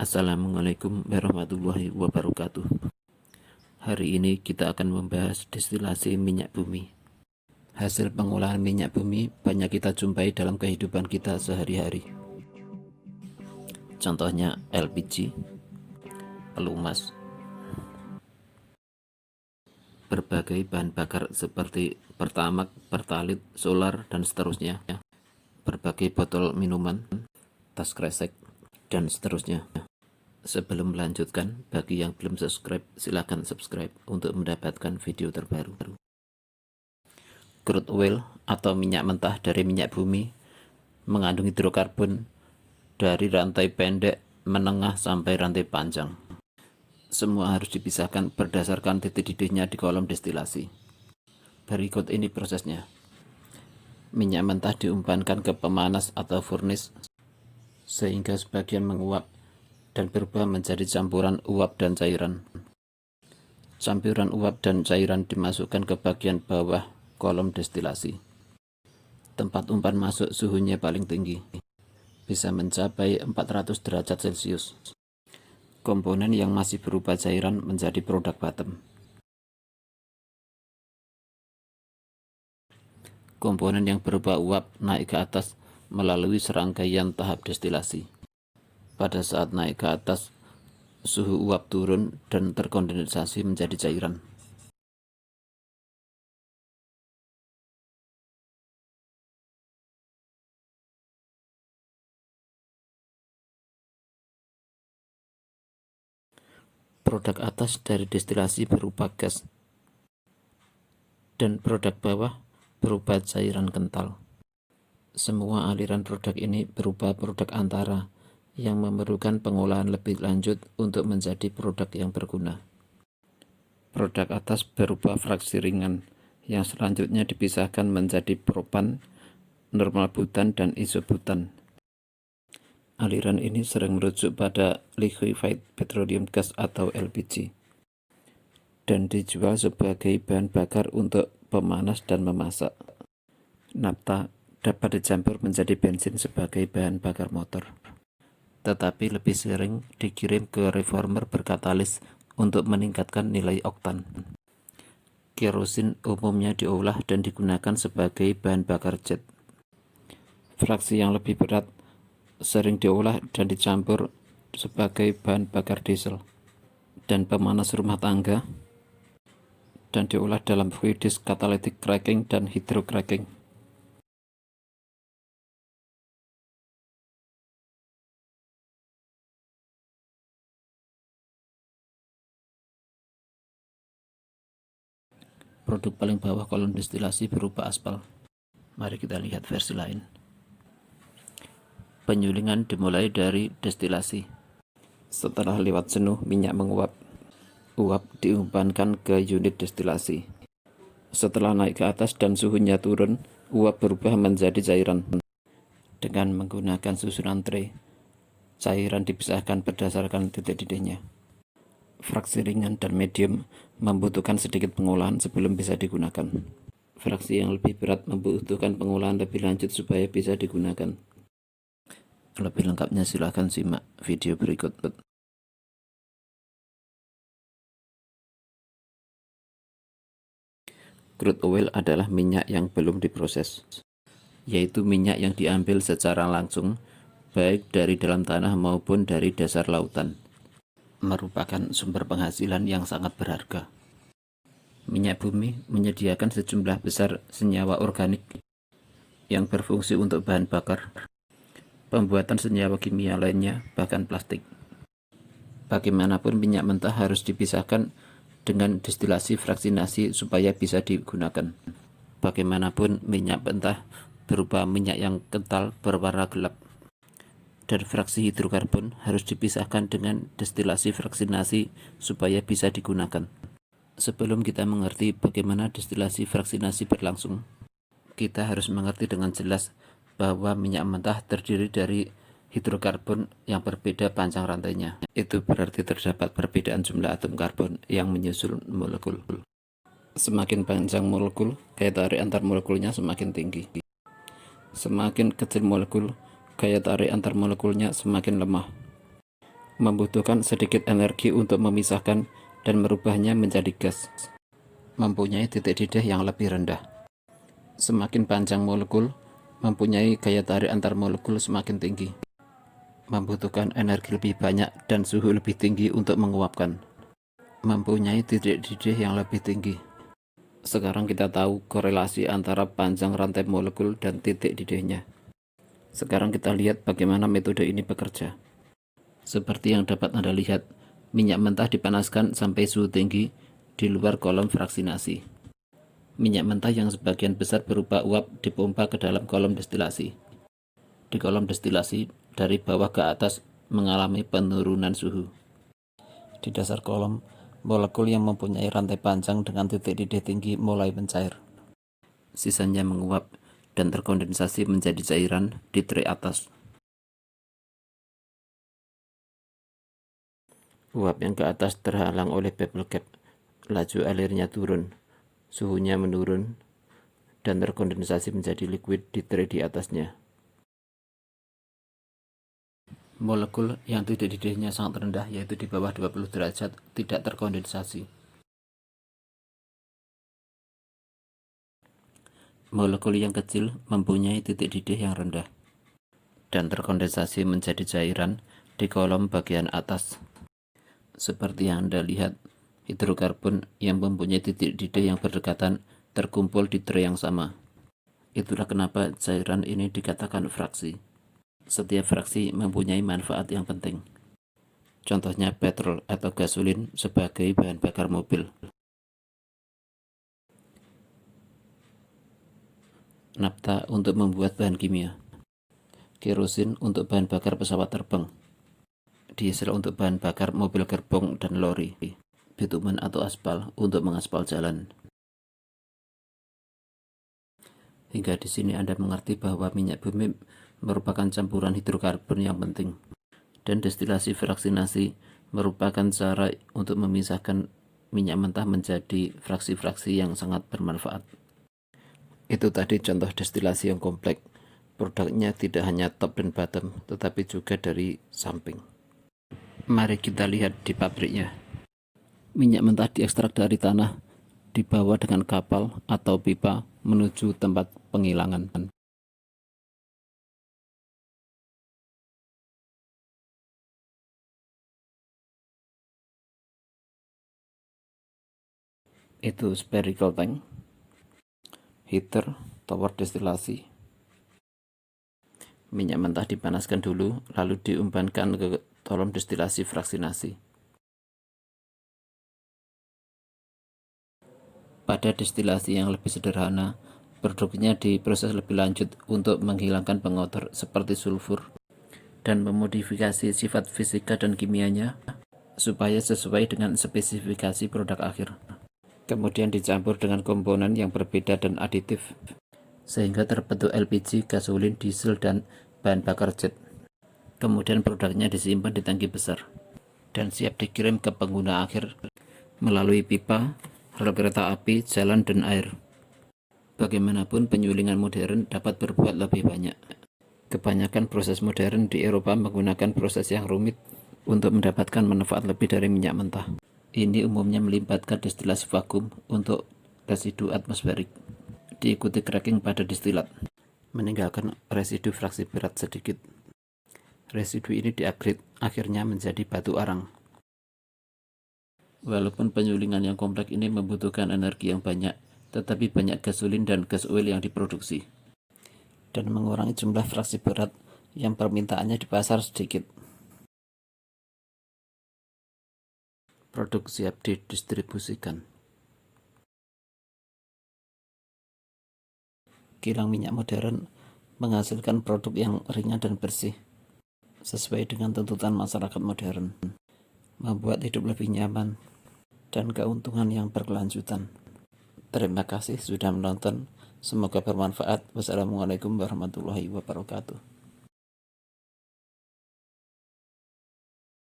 Assalamualaikum warahmatullahi wabarakatuh. Hari ini kita akan membahas destilasi minyak bumi. Hasil pengolahan minyak bumi banyak kita jumpai dalam kehidupan kita sehari-hari. Contohnya LPG, pelumas, berbagai bahan bakar seperti Pertamax, Pertalite, solar, dan seterusnya, berbagai botol minuman, tas kresek, dan seterusnya. Sebelum melanjutkan, bagi yang belum subscribe, silakan subscribe untuk mendapatkan video terbaru. Crude oil atau minyak mentah dari minyak bumi mengandung hidrokarbon dari rantai pendek, menengah, sampai rantai panjang. Semua harus dipisahkan berdasarkan titik didihnya di kolom destilasi. Berikut ini prosesnya. Minyak mentah diumpankan ke pemanas atau furnace sehingga sebagian menguap dan berubah menjadi campuran uap dan cairan. Campuran uap dan cairan dimasukkan ke bagian bawah kolom destilasi. Tempat umpan masuk suhunya paling tinggi, bisa mencapai 400 derajat Celcius. Komponen yang masih berupa cairan menjadi produk bottom. Komponen yang berupa uap naik ke atas melalui serangkaian tahap destilasi. Pada saat naik ke atas, suhu uap turun dan terkondensasi menjadi cairan. Produk atas dari destilasi berupa gas, dan produk bawah berupa cairan kental. Semua aliran produk ini berupa produk antara yang memerlukan pengolahan lebih lanjut untuk menjadi produk yang berguna. Produk atas berupa fraksi ringan yang selanjutnya dipisahkan menjadi propan, normal butan, dan isobutan. Aliran ini sering merujuk pada liquefied petroleum gas atau LPG dan dijual sebagai bahan bakar untuk pemanas dan memasak. Nafta dapat dicampur menjadi bensin sebagai bahan bakar motor, tetapi lebih sering dikirim ke reformer berkatalis untuk meningkatkan nilai oktan. Kerosin umumnya diolah dan digunakan sebagai bahan bakar jet. Fraksi yang lebih berat sering diolah dan dicampur sebagai bahan bakar diesel dan pemanas rumah tangga, dan diolah dalam fluidis catalytic cracking dan hydrocracking. Produk paling bawah kolom destilasi berupa aspal. Mari kita lihat versi lain. Penyulingan dimulai dari destilasi. Setelah lewat jenuh, minyak menguap. Uap diumpankan ke unit destilasi. Setelah naik ke atas dan suhunya turun, uap berubah menjadi cairan. Dengan menggunakan susunan tray, cairan dipisahkan berdasarkan titik didihnya. Fraksi ringan dan medium membutuhkan sedikit pengolahan sebelum bisa digunakan. Fraksi yang lebih berat membutuhkan pengolahan lebih lanjut supaya bisa digunakan. Lebih lengkapnya silakan simak video berikut. Crude oil adalah minyak yang belum diproses, yaitu minyak yang diambil secara langsung, baik dari dalam tanah maupun dari dasar lautan. Merupakan sumber penghasilan yang sangat berharga. Minyak bumi menyediakan sejumlah besar senyawa organik yang berfungsi untuk bahan bakar, pembuatan senyawa kimia lainnya, bahkan plastik. Bagaimanapun minyak mentah harus dipisahkan dengan destilasi fraksinasi supaya bisa digunakan. Bagaimanapun minyak mentah berupa minyak yang kental berwarna gelap, dan fraksi hidrokarbon harus dipisahkan dengan destilasi fraksinasi supaya bisa digunakan. Sebelum kita mengerti bagaimana destilasi fraksinasi berlangsung, kita harus mengerti dengan jelas bahwa minyak mentah terdiri dari hidrokarbon yang berbeda panjang rantainya. Itu berarti terdapat perbedaan jumlah atom karbon yang menyusun molekul. Semakin panjang molekul, gaya tarik antar molekulnya semakin tinggi. Semakin kecil molekul, gaya tarik antar molekulnya semakin lemah. membutuhkan sedikit energi untuk memisahkan dan merubahnya menjadi gas. Mempunyai titik didih yang lebih rendah. Semakin panjang molekul, mempunyai gaya tarik antar molekul semakin tinggi. Membutuhkan energi lebih banyak dan suhu lebih tinggi untuk menguapkan. Mempunyai titik didih yang lebih tinggi. Sekarang kita tahu korelasi antara panjang rantai molekul dan titik didihnya. Sekarang kita lihat bagaimana metode ini bekerja. Seperti yang dapat Anda lihat, minyak mentah dipanaskan sampai suhu tinggi di luar kolom fraksinasi. Minyak mentah yang sebagian besar berupa uap dipompa ke dalam kolom destilasi. Di kolom destilasi, dari bawah ke atas mengalami penurunan suhu. Di dasar kolom, molekul yang mempunyai rantai panjang dengan titik didih tinggi mulai mencair. Sisanya menguap dan terkondensasi menjadi cairan di tray atas. Uap yang ke atas terhalang oleh bubble cap, laju alirnya turun, suhunya menurun, dan terkondensasi menjadi liquid di tray di atasnya. Molekul yang titik didihnya sangat rendah, yaitu di bawah 20 derajat, tidak terkondensasi. Molekul yang kecil mempunyai titik didih yang rendah dan terkondensasi menjadi cairan di kolom bagian atas. Seperti yang Anda lihat, hidrokarbon yang mempunyai titik didih yang berdekatan terkumpul di tray yang sama. Itulah kenapa cairan ini dikatakan fraksi. Setiap fraksi mempunyai manfaat yang penting. Contohnya petrol atau gasolin sebagai bahan bakar mobil. Nafta untuk membuat bahan kimia. Kerosin untuk bahan bakar pesawat terbang. Diesel untuk bahan bakar mobil gerbong dan lori. Bitumen atau aspal untuk mengaspal jalan. Hingga di sini Anda mengerti bahwa minyak bumi merupakan campuran hidrokarbon yang penting, dan destilasi fraksinasi merupakan cara untuk memisahkan minyak mentah menjadi fraksi-fraksi yang sangat bermanfaat. Itu tadi contoh destilasi yang kompleks. Produknya tidak hanya top dan bottom, tetapi juga dari samping. Mari kita lihat di pabriknya. Minyak mentah diekstrak dari tanah, dibawa dengan kapal atau pipa menuju tempat penghilangan. Itu spherical tank, heater, tower destilasi. Minyak mentah dipanaskan dulu, lalu diumpankan ke kolom destilasi fraksinasi. Pada destilasi yang lebih sederhana, produknya diproses lebih lanjut untuk menghilangkan pengotor seperti sulfur dan memodifikasi sifat fisika dan kimianya supaya sesuai dengan spesifikasi produk akhir. Kemudian dicampur dengan komponen yang berbeda dan aditif, sehingga terbentuk LPG, gasolin, diesel, dan bahan bakar jet. Kemudian produknya disimpan di tangki besar dan siap dikirim ke pengguna akhir melalui pipa, rel kereta api, jalan, dan air. Bagaimanapun, penyulingan modern dapat berbuat lebih banyak. Kebanyakan proses modern di Eropa menggunakan proses yang rumit untuk mendapatkan manfaat lebih dari minyak mentah. Ini umumnya melibatkan destilasi vakum untuk residu atmosferik, diikuti cracking pada distilat, meninggalkan residu fraksi berat sedikit. Residu ini di-upgrade akhirnya menjadi batu arang. Walaupun penyulingan yang kompleks ini membutuhkan energi yang banyak, tetapi banyak gasolin dan gas oil yang diproduksi, dan mengurangi jumlah fraksi berat yang permintaannya di pasar sedikit. Produk siap didistribusikan. Kilang minyak modern menghasilkan produk yang ringan dan bersih, sesuai dengan tuntutan masyarakat modern, membuat hidup lebih nyaman, dan keuntungan yang berkelanjutan. Terima kasih sudah menonton, semoga bermanfaat. Wassalamualaikum warahmatullahi wabarakatuh.